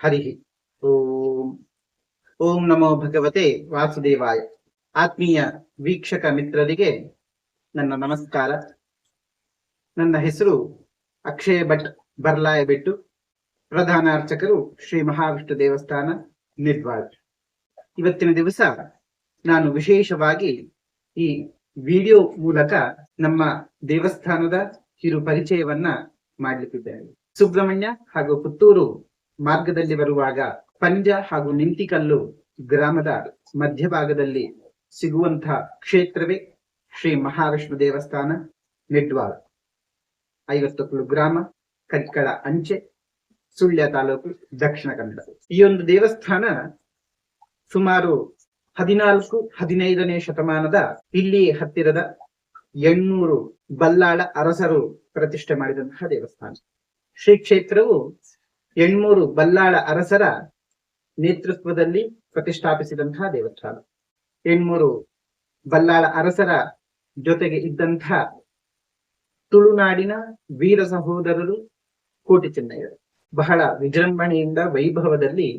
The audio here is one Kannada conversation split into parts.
ಹರಿ ಓಂ. ಓಂ ನಮೋ ಭಗವತೆ ವಾಸುದೇವಾಯ. ಆತ್ಮೀಯ ವೀಕ್ಷಕ ಮಿತ್ರರಿಗೆ ನನ್ನ ನಮಸ್ಕಾರ. ನನ್ನ ಹೆಸರು ಅಕ್ಷಯ ಭಟ್ ಬರ್ಲಾಯಬೆಟ್ಟು, ಪ್ರಧಾನ ಅರ್ಚಕರು ಶ್ರೀ ಮಹಾವಿಷ್ಣು ದೇವಸ್ಥಾನ ನಿರ್ವಾಳ. ಇವತ್ತಿನ ದಿವಸ ನಾನು ವಿಶೇಷವಾಗಿ ಈ ವಿಡಿಯೋ ಮೂಲಕ ನಮ್ಮ ದೇವಸ್ಥಾನದ ಕಿರು ಪರಿಚಯವನ್ನ ಮಾಡಲಿಕ್ಕಿದ್ದೇನೆ. ಸುಬ್ರಹ್ಮಣ್ಯ ಹಾಗೂ ಪುತ್ತೂರು ಮಾರ್ಗದಲ್ಲಿ ಬರುವಾಗ ಪಂಜ ಹಾಗೂ ನಿಂತಿಕಲ್ಲು ಗ್ರಾಮದ ಮಧ್ಯಭಾಗದಲ್ಲಿ ಸಿಗುವಂತಹ ಕ್ಷೇತ್ರವೇ ಶ್ರೀ ಮಹಾವಿಷ್ಣು ದೇವಸ್ಥಾನ ನಿಡ್ವಾಳ. 50 ಕಿಲೋ ಗ್ರಾಮ, ಕಟ್ಕಳ ಅಂಚೆ, ಸುಳ್ಯ ತಾಲೂಕು, ದಕ್ಷಿಣ ಕನ್ನಡ. ಈ ಒಂದು ದೇವಸ್ಥಾನ ಸುಮಾರು 14-15ನೇ ಶತಮಾನದ ಇಲ್ಲಿ ಹತ್ತಿರದ 800 ಬಲ್ಲಾಳ ಅರಸರು ಪ್ರತಿಷ್ಠೆ ಮಾಡಿದಂತಹ ದೇವಸ್ಥಾನ. ಶ್ರೀ ಕ್ಷೇತ್ರವು 800 ಬಲ್ಲಾಳ ಅರಸರ ನೇತೃತ್ವದಲ್ಲಿ ಪ್ರತಿಷ್ಠಾಪಿಸಿದಂತಹ ದೇವಸ್ಥಾನ. 800 ಬಲ್ಲಾಳ ಅರಸರ ಜೊತೆಗೆ ಇದ್ದಂತಹ ತುಳುನಾಡಿನ ವೀರ ಸಹೋದರರು ಕೋಟಿ ಚೆನ್ನಯ್ಯರು ಬಹಳ ವಿಜೃಂಭಣೆಯಿಂದ ವೈಭವದಲ್ಲಿ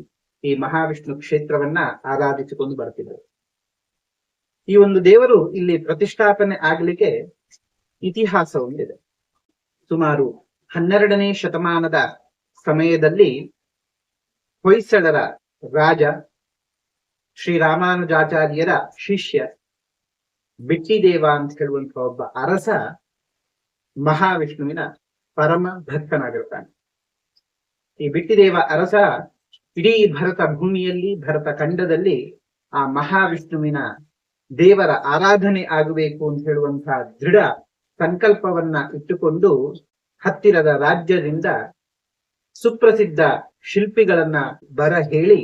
ಈ ಮಹಾವಿಷ್ಣು ಕ್ಷೇತ್ರವನ್ನ ಆರಾಧಿಸಿಕೊಂಡು ಬರ್ತಿದ್ದರು. ಈ ಒಂದು ದೇವರು ಇಲ್ಲಿ ಪ್ರತಿಷ್ಠಾಪನೆ ಆಗ್ಲಿಕ್ಕೆ ಇತಿಹಾಸ ಹೊಂದಿದೆ. ಸುಮಾರು 12ನೇ ಶತಮಾನದ ಸಮಯದಲ್ಲಿ ಹೊಯ್ಸಳರ ರಾಜ ಶ್ರೀರಾಮಾನುಜಾಚಾರ್ಯರ ಶಿಷ್ಯ ಬಿಟ್ಟಿದೇವ ಅಂತ ಹೇಳುವಂತಹ ಒಬ್ಬ ಅರಸ ಮಹಾವಿಷ್ಣುವಿನ ಪರಮ ಭಕ್ತನಾಗಿರ್ತಾನೆ. ಈ ಬಿಟ್ಟಿದೇವ ಅರಸ ಇಡೀ ಭರತ ಭೂಮಿಯಲ್ಲಿ, ಭರತ ಖಂಡದಲ್ಲಿ ಆ ಮಹಾವಿಷ್ಣುವಿನ ದೇವರ ಆರಾಧನೆ ಆಗಬೇಕು ಅಂತ ಹೇಳುವಂತಹ ದೃಢ ಸಂಕಲ್ಪವನ್ನ ಇಟ್ಟುಕೊಂಡು ಹತ್ತಿರದ ರಾಜ್ಯದಿಂದ ಸುಪ್ರಸಿದ್ಧ ಶಿಲ್ಪಿಗಳನ್ನ ಬರ ಹೇಳಿ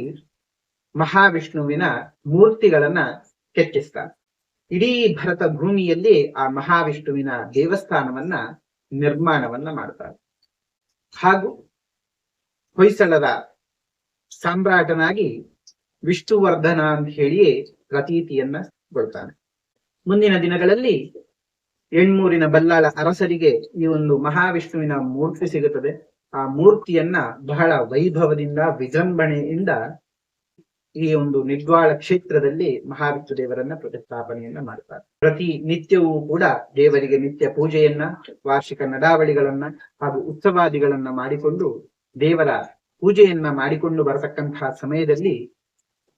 ಮಹಾವಿಷ್ಣುವಿನ ಮೂರ್ತಿಗಳನ್ನ ಕೆತ್ತಿಸ್ತಾನೆ. ಇಡೀ ಭರತ ಭೂಮಿಯಲ್ಲಿ ಆ ಮಹಾವಿಷ್ಣುವಿನ ದೇವಸ್ಥಾನವನ್ನ ನಿರ್ಮಾಣವನ್ನ ಮಾಡ್ತಾರೆ. ಹಾಗೂ ಹೊಯ್ಸಳರ ಸಾಮ್ರಾಟನಾಗಿ ವಿಷ್ಣುವರ್ಧನ ಅಂತ ಹೇಳಿಯೇ ಪ್ರತೀತಿಯನ್ನ ಕೊಡ್ತಾನೆ. ಮುಂದಿನ ದಿನಗಳಲ್ಲಿ 800 ಬಲ್ಲಾಳ ಅರಸರಿಗೆ ಈ ಒಂದು ಮಹಾವಿಷ್ಣುವಿನ ಮೂರ್ತಿ ಸಿಗುತ್ತದೆ. ಆ ಮೂರ್ತಿಯನ್ನ ಬಹಳ ವೈಭವದಿಂದ, ವಿಜೃಂಭಣೆಯಿಂದ ಈ ಒಂದು ನಿಡ್ವಾಳ ಕ್ಷೇತ್ರದಲ್ಲಿ ಮಹಾವಿಷ್ಣು ದೇವರನ್ನ ಪ್ರತಿಷ್ಠಾಪನೆಯನ್ನ ಮಾಡ್ತಾರೆ. ಪ್ರತಿ ನಿತ್ಯವೂ ಕೂಡ ದೇವರಿಗೆ ನಿತ್ಯ ಪೂಜೆಯನ್ನ, ವಾರ್ಷಿಕ ನಡಾವಳಿಗಳನ್ನ ಹಾಗೂ ಉತ್ಸವಾದಿಗಳನ್ನ ಮಾಡಿಕೊಂಡು ದೇವರ ಪೂಜೆಯನ್ನ ಮಾಡಿಕೊಂಡು ಬರತಕ್ಕಂತಹ ಸಮಯದಲ್ಲಿ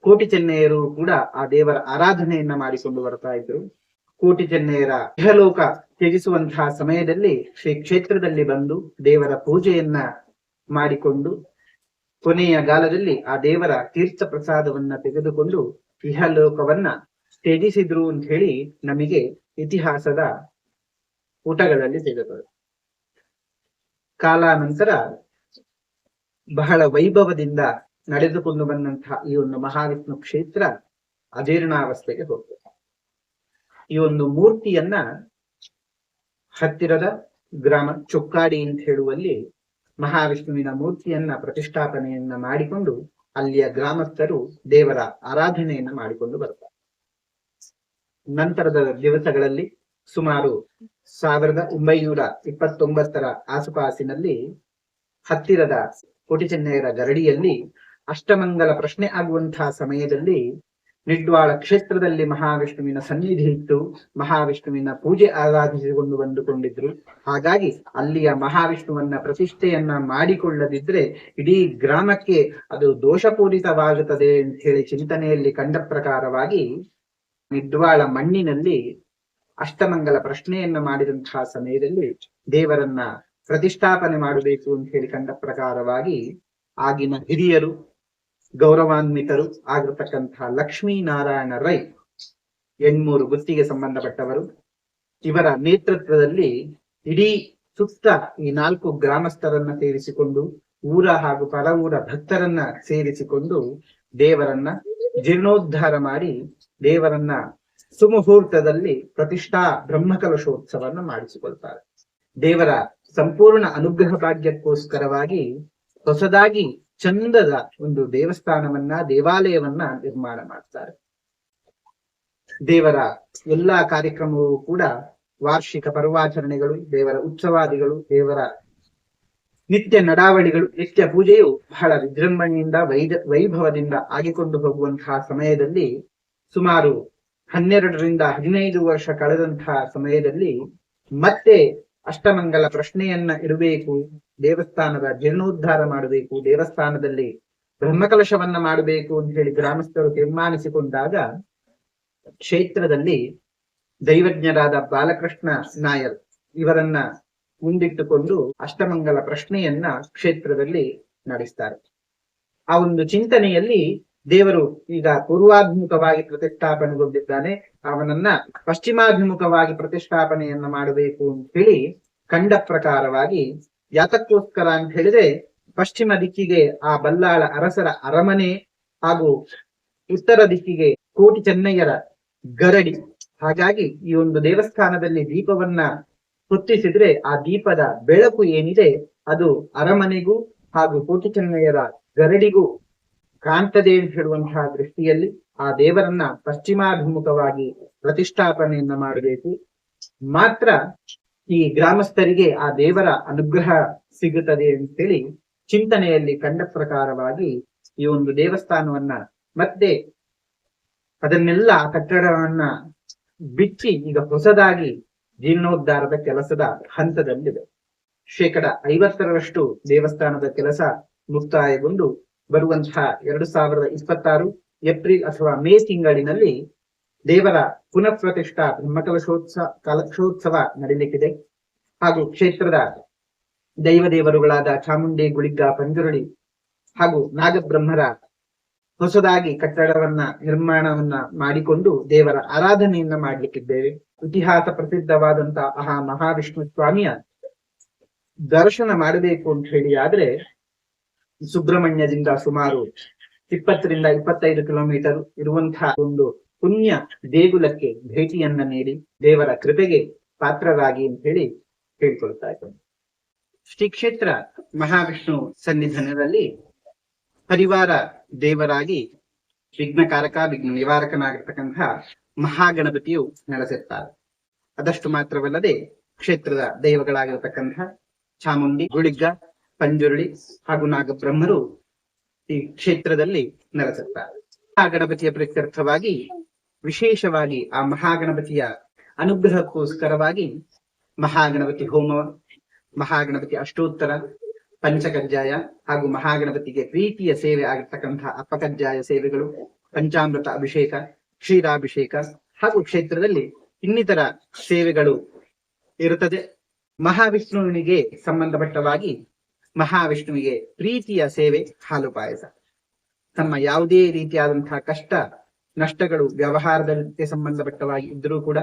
ಕೋಟಿ ಚೆನ್ನಯ್ಯರು ಕೂಡ ಆ ದೇವರ ಆರಾಧನೆಯನ್ನ ಮಾಡಿಕೊಂಡು ಬರ್ತಾ ಇದ್ರು. ಕೋಟಿ ಚೆನ್ನಯ್ಯರ ಇಹಲೋಕ ತ್ಯಜಿಸುವಂತಹ ಸಮಯದಲ್ಲಿ ಶ್ರೀ ಕ್ಷೇತ್ರದಲ್ಲಿ ಬಂದು ದೇವರ ಪೂಜೆಯನ್ನ ಮಾಡಿಕೊಂಡು ಕೊನೆಯ ಕಾಲದಲ್ಲಿ ಆ ದೇವರ ತೀರ್ಥ ಪ್ರಸಾದವನ್ನ ತೆಗೆದುಕೊಂಡು ಇಹಲೋಕವನ್ನ ತ್ಯಜಿಸಿದ್ರು ಅಂತ ಹೇಳಿ ನಮಗೆ ಇತಿಹಾಸದ ಪುಟಗಳಲ್ಲಿ ಸಿಗುತ್ತದೆ. ಕಾಲಾನಂತರ ಬಹಳ ವೈಭವದಿಂದ ನಡೆದುಕೊಂಡು ಬಂದಂತಹ ಈ ಒಂದು ಮಹಾವಿಷ್ಣು ಕ್ಷೇತ್ರ ಅಜೀರ್ಣಾವಸ್ಥೆಗೆ ಹೋಗ್ತದೆ. ಈ ಒಂದು ಮೂರ್ತಿಯನ್ನ ಹತ್ತಿರದ ಗ್ರಾಮ ಚೊಕ್ಕಾಡಿ ಅಂತ ಹೇಳುವಲ್ಲಿ ಮಹಾವಿಷ್ಣುವಿನ ಮೂರ್ತಿಯನ್ನ ಪ್ರತಿಷ್ಠಾಪನೆಯನ್ನ ಮಾಡಿಕೊಂಡು ಅಲ್ಲಿಯ ಗ್ರಾಮಸ್ಥರು ದೇವರ ಆರಾಧನೆಯನ್ನ ಮಾಡಿಕೊಂಡು ಬರ್ತಾರೆ. ನಂತರದ ದಿವಸಗಳಲ್ಲಿ ಸುಮಾರು 1929ರ ಆಸುಪಾಸಿನಲ್ಲಿ ಹತ್ತಿರದ ಕೋಟಿ ಚೆನ್ನಯ್ಯರ ಗರಡಿಯಲ್ಲಿ ಅಷ್ಟಮಂಗಲ ಪ್ರಶ್ನೆ ಆಗುವಂತಹ ಸಮಯದಲ್ಲಿ ನಿಡ್ವಾಳ ಕ್ಷೇತ್ರದಲ್ಲಿ ಮಹಾವಿಷ್ಣುವಿನ ಸನ್ನಿಧಿ ಇತ್ತು. ಮಹಾವಿಷ್ಣುವಿನ ಪೂಜೆ ಆರಾಧಿಸಿಕೊಂಡು ಬಂದುಕೊಂಡಿದ್ರು. ಹಾಗಾಗಿ ಅಲ್ಲಿಯ ಮಹಾವಿಷ್ಣುವನ್ನ ಪ್ರತಿಷ್ಠೆಯನ್ನ ಮಾಡಿಕೊಳ್ಳದಿದ್ರೆ ಇಡೀ ಗ್ರಾಮಕ್ಕೆ ಅದು ದೋಷಪೂರಿತವಾಗುತ್ತದೆ ಅಂತ ಹೇಳಿ ಚಿಂತನೆಯಲ್ಲಿ ಕಂಡ ಪ್ರಕಾರವಾಗಿ ನಿಡ್ವಾಳ ಮಣ್ಣಿನಲ್ಲಿ ಅಷ್ಟಮಂಗಲ ಪ್ರಶ್ನೆಯನ್ನ ಮಾಡಿದಂತಹ ಸಮಯದಲ್ಲಿ ದೇವರನ್ನ ಪ್ರತಿಷ್ಠಾಪನೆ ಮಾಡಬೇಕು ಅಂತ ಹೇಳಿ ಕಂಡ ಪ್ರಕಾರವಾಗಿ ಆಗಿನ ಹಿರಿಯರು, ಗೌರವಾನ್ವಿತರು ಆಗಿರತಕ್ಕಂತಹ ಲಕ್ಷ್ಮೀನಾರಾಯಣ ರೈ, 800 ಗುತ್ತಿಗೆ ಸಂಬಂಧಪಟ್ಟವರು, ಇವರ ನೇತೃತ್ವದಲ್ಲಿ ಇಡೀ ಸುತ್ತ ಈ 4 ಗ್ರಾಮಸ್ಥರನ್ನ ಸೇರಿಸಿಕೊಂಡು ಊರ ಹಾಗೂ ಪರ ಊರ ಭಕ್ತರನ್ನ ಸೇರಿಸಿಕೊಂಡು ದೇವರನ್ನ ಜೀರ್ಣೋದ್ಧಾರ ಮಾಡಿ ದೇವರನ್ನ ಸುಮುಹೂರ್ತದಲ್ಲಿ ಪ್ರತಿಷ್ಠಾ ಬ್ರಹ್ಮಕಲಶೋತ್ಸವನ್ನ ಮಾಡಿಸಿಕೊಳ್ತಾರೆ. ದೇವರ ಸಂಪೂರ್ಣ ಅನುಗ್ರಹ ಭಾಗ್ಯಕ್ಕೋಸ್ಕರವಾಗಿ ಹೊಸದಾಗಿ ಚಂದದ ಒಂದು ದೇವಸ್ಥಾನವನ್ನ, ದೇವಾಲಯವನ್ನ ನಿರ್ಮಾಣ ಮಾಡ್ತಾರೆ. ದೇವರ ಎಲ್ಲಾ ಕಾರ್ಯಕ್ರಮವೂ ಕೂಡ ವಾರ್ಷಿಕ ಪರ್ವಾಚರಣೆಗಳು, ದೇವರ ಉತ್ಸವಾದಿಗಳು, ದೇವರ ನಿತ್ಯ ನಡಾವಳಿಗಳು, ನಿತ್ಯ ಪೂಜೆಯು ಬಹಳ ವಿಜೃಂಭಣೆಯಿಂದ ವೈಭವದಿಂದ ಆಗಿಕೊಂಡು ಹೋಗುವಂತಹ ಸಮಯದಲ್ಲಿ, ಸುಮಾರು 12ರಿಂದ 15 ವರ್ಷ ಕಳೆದಂತಹ ಸಮಯದಲ್ಲಿ ಮತ್ತೆ ಅಷ್ಟಮಂಗಲ ಪ್ರಶ್ನೆಯನ್ನ ಇಡಬೇಕು, ದೇವಸ್ಥಾನದ ಜೀರ್ಣೋದ್ಧಾರ ಮಾಡಬೇಕು, ದೇವಸ್ಥಾನದಲ್ಲಿ ಬ್ರಹ್ಮಕಲಶವನ್ನ ಮಾಡಬೇಕು ಅಂತ ಹೇಳಿ ಗ್ರಾಮಸ್ಥರು ತೀರ್ಮಾನಿಸಿಕೊಂಡಾಗ, ಕ್ಷೇತ್ರದಲ್ಲಿ ದೈವಜ್ಞರಾದ ಬಾಲಕೃಷ್ಣ ನಾಯರ್ ಇವರನ್ನ ಮುಂದಿಟ್ಟುಕೊಂಡು ಅಷ್ಟಮಂಗಲ ಪ್ರಶ್ನೆಯನ್ನ ಕ್ಷೇತ್ರದಲ್ಲಿ ನಡೆಸ್ತಾರೆ. ಆ ಒಂದು ಚಿಂತನೆಯಲ್ಲಿ ದೇವರು ಈಗ ಪೂರ್ವಾಭಿಮುಖವಾಗಿ ಪ್ರತಿಷ್ಠಾಪನೆಗೊಂಡಿದ್ದಾನೆ, ಅವನನ್ನ ಪಶ್ಚಿಮಾಭಿಮುಖವಾಗಿ ಪ್ರತಿಷ್ಠಾಪನೆಯನ್ನ ಮಾಡಬೇಕು ಅಂತ ಹೇಳಿ ಕಂಡ ಪ್ರಕಾರವಾಗಿ, ಯಾತಕ್ಕೋಸ್ಕರ ಅಂತ ಹೇಳಿದ್ರೆ ಪಶ್ಚಿಮ ದಿಕ್ಕಿಗೆ ಆ ಬಲ್ಲಾಳ ಅರಸರ ಅರಮನೆ ಹಾಗೂ ಉತ್ತರ ದಿಕ್ಕಿಗೆ ಕೋಟಿ ಚೆನ್ನಯ್ಯರ ಗರಡಿ. ಹಾಗಾಗಿ ಈ ಒಂದು ದೇವಸ್ಥಾನದಲ್ಲಿ ದೀಪವನ್ನ ಹೊತ್ತಿಸಿದ್ರೆ ಆ ದೀಪದ ಬೆಳಕು ಏನಿದೆ ಅದು ಅರಮನೆಗೂ ಹಾಗೂ ಕೋಟಿ ಚೆನ್ನಯ್ಯರ ಗರಡಿಗೂ ಕಾಣ್ತದೆ ಅಂತ ಹೇಳುವಂತಹ ದೃಷ್ಟಿಯಲ್ಲಿ ಆ ದೇವರನ್ನ ಪಶ್ಚಿಮಾಭಿಮುಖವಾಗಿ ಪ್ರತಿಷ್ಠಾಪನೆಯನ್ನ ಮಾಡಬೇಕು. ಮಾತ್ರ ಈ ಗ್ರಾಮಸ್ಥರಿಗೆ ಆ ದೇವರ ಅನುಗ್ರಹ ಸಿಗುತ್ತದೆ ಅಂತೇಳಿ ಚಿಂತನೆಯಲ್ಲಿ ಕಂಡ ಪ್ರಕಾರವಾಗಿ ಈ ಒಂದು ದೇವಸ್ಥಾನವನ್ನ ಮತ್ತೆ ಅದನ್ನೆಲ್ಲ ಕಟ್ಟಡವನ್ನ ಬಿಚ್ಚಿ ಈಗ ಹೊಸದಾಗಿ ಜೀರ್ಣೋದ್ಧಾರದ ಕೆಲಸದ ಹಂತದಲ್ಲಿದೆ. 50% ದೇವಸ್ಥಾನದ ಕೆಲಸ ಮುಕ್ತಾಯಗೊಂಡು ಬರುವಂತಹ 2026 ಏಪ್ರಿಲ್ ಅಥವಾ ಮೇ ತಿಂಗಳಿನಲ್ಲಿ ದೇವರ ಪುನಃ ಪ್ರತಿಷ್ಠಾ ಕಲಶೋತ್ಸವ ನಡೆಯಲಿಕ್ಕಿದೆ. ಹಾಗೂ ಕ್ಷೇತ್ರದ ದೈವದೇವರುಗಳಾದ ಚಾಮುಂಡಿ, ಗುಳಿಗ್ಗ, ಪಂಜುರುಳಿ ಹಾಗೂ ನಾಗಬ್ರಹ್ಮರ ಹೊಸದಾಗಿ ಕಟ್ಟಡವನ್ನ ನಿರ್ಮಾಣವನ್ನ ಮಾಡಿಕೊಂಡು ದೇವರ ಆರಾಧನೆಯನ್ನ ಮಾಡ್ಲಿಕ್ಕಿದ್ದೇವೆ. ಇತಿಹಾಸ ಪ್ರಸಿದ್ಧವಾದಂತಹ ಮಹಾವಿಷ್ಣು ಸ್ವಾಮಿಯ ದರ್ಶನ ಮಾಡಬೇಕು ಅಂತ ಹೇಳಿ ಆದ್ರೆ ಸುಬ್ರಹ್ಮಣ್ಯದಿಂದ ಸುಮಾರು 20ರಿಂದ 25 ಕಿಲೋಮೀಟರ್ ಇರುವಂತಹ ಒಂದು ಪುಣ್ಯ ದೇಗುಲಕ್ಕೆ ಭೇಟಿಯನ್ನ ನೀಡಿ ದೇವರ ಕೃಪೆಗೆ ಪಾತ್ರರಾಗಿ ಅಂತ ಹೇಳಿ ಕೇಳ್ಕೊಳ್ತಾ ಇದ್ದೇನೆ. ಶ್ರೀ ಕ್ಷೇತ್ರ ಮಹಾವಿಷ್ಣು ಸನ್ನಿಧಾನದಲ್ಲಿ ಪರಿವಾರ ದೇವರಾಗಿ ವಿಘ್ನಕಾರಕ, ವಿಘ್ನ ನಿವಾರಕನಾಗಿರ್ತಕ್ಕಂತಹ ಮಹಾಗಣಪತಿಯು ನೆಲೆಸಿರ್ತಾರೆ. ಅದಷ್ಟು ಮಾತ್ರವಲ್ಲದೆ ಕ್ಷೇತ್ರದ ದೈವಗಳಾಗಿರತಕ್ಕಂತಹ ಚಾಮುಂಡಿ, ಗುಳಿಗ್ಗ, ಪಂಜುರುಳಿ ಹಾಗೂ ನಾಗಬ್ರಹ್ಮರು ಈ ಕ್ಷೇತ್ರದಲ್ಲಿ ನೆಲೆಸಿರ್ತಾರೆ. ಆ ಗಣಪತಿಯ ಪ್ರೀತ್ಯರ್ಥವಾಗಿ ವಿಶೇಷವಾಗಿ ಆ ಮಹಾಗಣಪತಿಯ ಅನುಗ್ರಹಕ್ಕೋಸ್ಕರವಾಗಿ ಮಹಾಗಣಪತಿ ಹೋಮ, ಮಹಾಗಣಪತಿ ಅಷ್ಟೋತ್ತರ, ಪಂಚಕಜ್ಜಾಯ ಹಾಗೂ ಮಹಾಗಣಪತಿಗೆ ಪ್ರೀತಿಯ ಸೇವೆ ಆಗಿರ್ತಕ್ಕಂತಹ ಅಪ್ಪಕಜ್ಜಾಯ ಸೇವೆಗಳು, ಪಂಚಾಮೃತ ಅಭಿಷೇಕ, ಕ್ಷೀರಾಭಿಷೇಕ ಹಾಗೂ ಕ್ಷೇತ್ರದಲ್ಲಿ ಇನ್ನಿತರ ಸೇವೆಗಳು ಇರುತ್ತದೆ. ಮಹಾವಿಷ್ಣುವಿನಿಗೆ ಸಂಬಂಧಪಟ್ಟವಾಗಿ ಮಹಾವಿಷ್ಣುವಿಗೆ ಪ್ರೀತಿಯ ಸೇವೆ ಹಾಲು ಪಾಯಸ. ತಮ್ಮ ಯಾವುದೇ ರೀತಿಯಾದಂತಹ ಕಷ್ಟ ನಷ್ಟಗಳು ವ್ಯವಹಾರಕ್ಕೆ ಸಂಬಂಧಪಟ್ಟವಾಗಿ ಇದ್ದರೂ ಕೂಡ,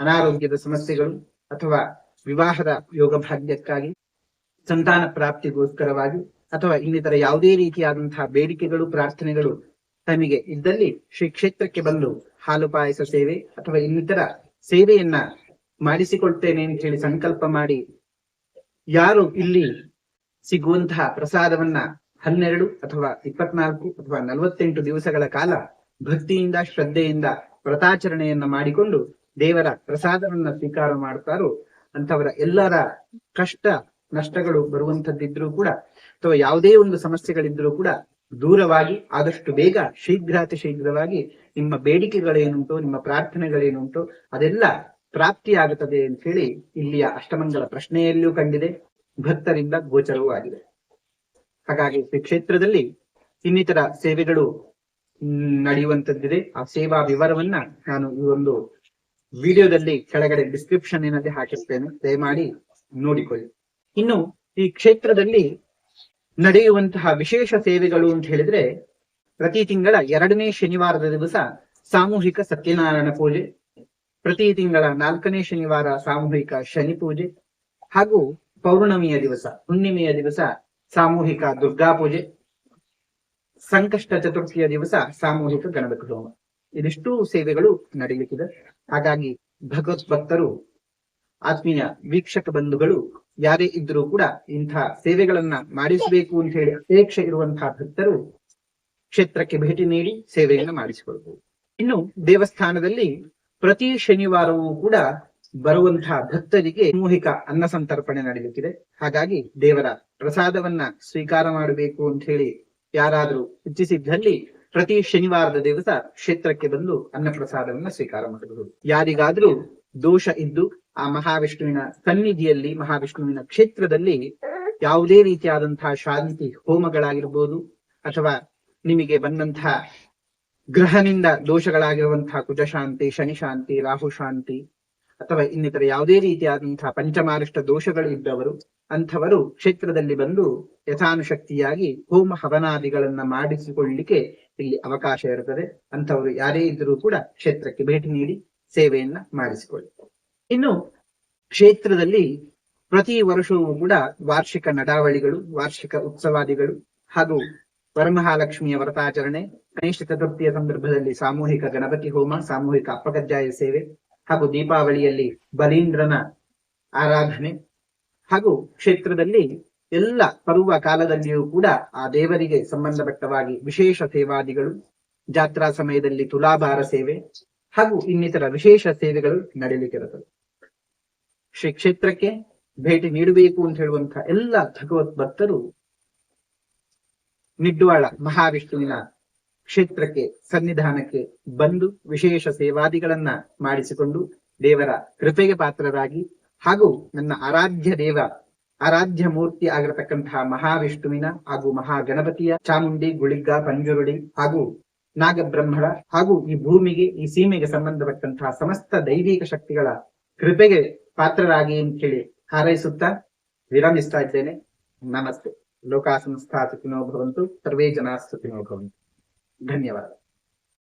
ಅನಾರೋಗ್ಯದ ಸಮಸ್ಯೆಗಳು ಅಥವಾ ವಿವಾಹದ ಯೋಗ ಭಾಗ್ಯಕ್ಕಾಗಿ, ಸಂತಾನ ಪ್ರಾಪ್ತಿಗೋಸ್ಕರವಾಗಿ ಅಥವಾ ಇನ್ನಿತರ ಯಾವುದೇ ರೀತಿಯಾದಂತಹ ಬೇಡಿಕೆಗಳು, ಪ್ರಾರ್ಥನೆಗಳು ತಮಗೆ ಇದ್ದಲ್ಲಿ ಶ್ರೀ ಕ್ಷೇತ್ರಕ್ಕೆ ಬಂದು ಹಾಲು ಪಾಯಸ ಸೇವೆ ಅಥವಾ ಇನ್ನಿತರ ಸೇವೆಯನ್ನ ಮಾಡಿಸಿಕೊಳ್ತೇನೆ ಅಂತ ಹೇಳಿ ಸಂಕಲ್ಪ ಮಾಡಿ ಯಾರು ಇಲ್ಲಿ ಸಿಗುವಂತಹ ಪ್ರಸಾದವನ್ನ 12 ಅಥವಾ 24 ಅಥವಾ 48 ದಿವಸಗಳ ಕಾಲ ಭಕ್ತಿಯಿಂದ ಶ್ರದ್ಧೆಯಿಂದ ವ್ರತಾಚರಣೆಯನ್ನ ಮಾಡಿಕೊಂಡು ದೇವರ ಪ್ರಸಾದವನ್ನ ಸ್ವೀಕಾರ ಮಾಡ್ತಾರೋ ಅಂತವರ ಎಲ್ಲರ ಕಷ್ಟ ನಷ್ಟಗಳು ಬರುವಂತದ್ದಿದ್ರೂ ಕೂಡ ಅಥವಾ ಯಾವುದೇ ಒಂದು ಸಮಸ್ಯೆಗಳಿದ್ರೂ ಕೂಡ ದೂರವಾಗಿ ಆದಷ್ಟು ಬೇಗ ಶೀಘ್ರಾತಿ ಶೀಘ್ರವಾಗಿ ನಿಮ್ಮ ಬೇಡಿಕೆಗಳೇನುಂಟು, ನಿಮ್ಮ ಪ್ರಾರ್ಥನೆಗಳೇನುಂಟು ಅದೆಲ್ಲ ಪ್ರಾಪ್ತಿಯಾಗುತ್ತದೆ ಅಂತ ಹೇಳಿ ಇಲ್ಲಿಯ ಅಷ್ಟಮಂಗಲ ಪ್ರಶ್ನೆಯಲ್ಲಿಯೂ ಕಂಡಿದೆ, ಭಕ್ತರಿಂದ ಗೋಚರವೂ ಆಗಿದೆ. ಹಾಗಾಗಿ ಶ್ರೀ ಕ್ಷೇತ್ರದಲ್ಲಿ ಇನ್ನಿತರ ಸೇವೆಗಳು ನಡೆಯುವಂತದ್ದಿದೆ. ಆ ಸೇವಾ ವಿವರವನ್ನ ನಾನು ಈ ಒಂದು ವಿಡಿಯೋದಲ್ಲಿ ಕೆಳಗಡೆ ಡಿಸ್ಕ್ರಿಪ್ಷನ್ನಲ್ಲಿ ಹಾಕಿರ್ತೇನೆ, ದಯಮಾಡಿ ನೋಡಿಕೊಳ್ಳಿ. ಇನ್ನು ಈ ಕ್ಷೇತ್ರದಲ್ಲಿ ನಡೆಯುವಂತಹ ವಿಶೇಷ ಸೇವೆಗಳು ಅಂತ ಹೇಳಿದ್ರೆ, ಪ್ರತಿ ತಿಂಗಳ 2ನೇ ಶನಿವಾರದ ದಿವಸ ಸಾಮೂಹಿಕ ಸತ್ಯನಾರಾಯಣ ಪೂಜೆ, ಪ್ರತಿ ತಿಂಗಳ 4ನೇ ಶನಿವಾರ ಸಾಮೂಹಿಕ ಶನಿ ಪೂಜೆ ಹಾಗೂ ಪೌರ್ಣಮಿಯ ದಿವಸ, ಹುಣ್ಣಿಮೆಯ ದಿವಸ ಸಾಮೂಹಿಕ ದುರ್ಗಾ ಪೂಜೆ, ಸಂಕಷ್ಟ ಚತುರ್ಥಿಯ ದಿವಸ ಸಾಮೂಹಿಕ ಗಣಪತಿ ಹೋಮ. ಇದಿಷ್ಟು ಸೇವೆಗಳು ನಡೆಯಲಿಕ್ಕಿದೆ. ಹಾಗಾಗಿ ಭಗವತ್ ಭಕ್ತರು, ಆತ್ಮೀಯ ವೀಕ್ಷಕ ಬಂಧುಗಳು ಯಾರೇ ಇದ್ರೂ ಕೂಡ ಇಂತಹ ಸೇವೆಗಳನ್ನ ಮಾಡಿಸಬೇಕು ಅಂತ ಹೇಳಿ ಅಪೇಕ್ಷೆ ಇರುವಂತಹ ಭಕ್ತರು ಕ್ಷೇತ್ರಕ್ಕೆ ಭೇಟಿ ನೀಡಿ ಸೇವೆಯನ್ನು ಮಾಡಿಸಿಕೊಳ್ಬಹುದು. ಇನ್ನು ದೇವಸ್ಥಾನದಲ್ಲಿ ಪ್ರತಿ ಶನಿವಾರವೂ ಕೂಡ ಬರುವಂತಹ ಭಕ್ತರಿಗೆ ಸಾಮೂಹಿಕ ಅನ್ನ ಸಂತರ್ಪಣೆ ನಡೆಯುತ್ತಿದೆ. ಹಾಗಾಗಿ ದೇವರ ಪ್ರಸಾದವನ್ನ ಸ್ವೀಕಾರ ಮಾಡಬೇಕು ಅಂತ ಹೇಳಿ ಯಾರಾದ್ರೂ ಇಚ್ಛಿಸಿದ್ದಲ್ಲಿ ಪ್ರತಿ ಶನಿವಾರದ ದಿವಸ ಕ್ಷೇತ್ರಕ್ಕೆ ಬಂದು ಅನ್ನ ಪ್ರಸಾದವನ್ನ ಸ್ವೀಕಾರ ಮಾಡಬಹುದು. ಯಾರಿಗಾದ್ರೂ ದೋಷ ಇದ್ದು ಆ ಮಹಾವಿಷ್ಣುವಿನ ಸನ್ನಿಧಿಯಲ್ಲಿ, ಮಹಾವಿಷ್ಣುವಿನ ಕ್ಷೇತ್ರದಲ್ಲಿ ಯಾವುದೇ ರೀತಿಯಾದಂತಹ ಶಾಂತಿ ಹೋಮಗಳಾಗಿರ್ಬೋದು, ಅಥವಾ ನಿಮಗೆ ಬಂದಂತಹ ಗ್ರಹನಿಂದ ದೋಷಗಳಾಗಿರುವಂತಹ ಕುಜಶಾಂತಿ, ಶನಿಶಾಂತಿ, ರಾಹು ಶಾಂತಿ, ಅಥವಾ ಇನ್ನಿತರ ಯಾವುದೇ ರೀತಿಯಾದಂತಹ ಪಂಚಮಾರಿಷ್ಟ ದೋಷಗಳು ಇದ್ದವರು ಅಂಥವರು ಕ್ಷೇತ್ರದಲ್ಲಿ ಬಂದು ಯಥಾನುಶಕ್ತಿಯಾಗಿ ಹೋಮ ಹವನಾದಿಗಳನ್ನ ಮಾಡಿಸಿಕೊಳ್ಳಲಿಕ್ಕೆ ಇಲ್ಲಿ ಅವಕಾಶ ಇರುತ್ತದೆ. ಅಂಥವರು ಯಾರೇ ಇದ್ರೂ ಕೂಡ ಕ್ಷೇತ್ರಕ್ಕೆ ಭೇಟಿ ನೀಡಿ ಸೇವೆಯನ್ನ ಮಾಡಿಸಿಕೊಳ್ಳಿ. ಇನ್ನು ಕ್ಷೇತ್ರದಲ್ಲಿ ಪ್ರತಿ ವರ್ಷವೂ ಕೂಡ ವಾರ್ಷಿಕ ನಡಾವಳಿಗಳು, ವಾರ್ಷಿಕ ಉತ್ಸವಾದಿಗಳು ಹಾಗೂ ವರಮಹಾಲಕ್ಷ್ಮಿಯ ವ್ರತಾಚರಣೆ, ಗಣೇಶ ಚತುರ್ಥಿಯ ಸಂದರ್ಭದಲ್ಲಿ ಸಾಮೂಹಿಕ ಗಣಪತಿ ಹೋಮ, ಸಾಮೂಹಿಕ ಅಪ್ಪಗಜ್ಜಾಯ ಸೇವೆ, ಹಾಗೂ ದೀಪಾವಳಿಯಲ್ಲಿ ಬಲೀಂದ್ರನ ಆರಾಧನೆ, ಹಾಗೂ ಕ್ಷೇತ್ರದಲ್ಲಿ ಎಲ್ಲ ಬರುವ ಕಾಲದಲ್ಲಿಯೂ ಕೂಡ ಆ ದೇವರಿಗೆ ಸಂಬಂಧಪಟ್ಟವಾಗಿ ವಿಶೇಷ ಸೇವಾದಿಗಳು, ಜಾತ್ರಾ ಸಮಯದಲ್ಲಿ ತುಲಾಭಾರ ಸೇವೆ ಹಾಗೂ ಇನ್ನಿತರ ವಿಶೇಷ ಸೇವೆಗಳು ನಡೆಯಲಿಕ್ಕಿರುತ್ತದೆ. ಶ್ರೀ ಕ್ಷೇತ್ರಕ್ಕೆ ಭೇಟಿ ನೀಡಬೇಕು ಅಂತ ಹೇಳುವಂತಹ ಎಲ್ಲ ಭಗವತ್ ಭಕ್ತರು ನಿಡ್ವಾಳ ಮಹಾವಿಷ್ಣುವಿನ ಕ್ಷೇತ್ರಕ್ಕೆ ಸನ್ನಿಧಾನಕ್ಕೆ ಬಂದು ವಿಶೇಷ ಸೇವಾದಿಗಳನ್ನ ಮಾಡಿಸಿಕೊಂಡು ದೇವರ ಕೃಪೆಗೆ ಪಾತ್ರರಾಗಿ, ಹಾಗೂ ನನ್ನ ಆರಾಧ್ಯ ಮೂರ್ತಿ ಆಗಿರತಕ್ಕಂತಹ ಮಹಾವಿಷ್ಣುವಿನ ಹಾಗೂ ಮಹಾಗಣಪತಿಯ, ಚಾಮುಂಡಿ, ಗುಳಿಗ್ಗ, ಪಂಜುರುಡಿ ಹಾಗೂ ನಾಗಬ್ರಹ್ಮಣ ಹಾಗೂ ಈ ಭೂಮಿಗೆ, ಈ ಸೀಮೆಗೆ ಸಂಬಂಧಪಟ್ಟಂತಹ ಸಮಸ್ತ ದೈವಿಕ ಶಕ್ತಿಗಳ ಕೃಪೆಗೆ ಪಾತ್ರರಾಗಿ ಅಂತ ಹೇಳಿ ಹಾರೈಸುತ್ತಾ ವಿರಮಿಸ್ತಾ ಇದ್ದೇನೆ. ನಮಸ್ತೆ. ಲೋಕಾ ಸಮಸ್ತಾ ಸುಖಿನೋ ಭವಂತು, ಸರ್ವೇ ಜನಾ ಸುಖಿನೋ ಭವಂತು. ಧನ್ಯವಾದ.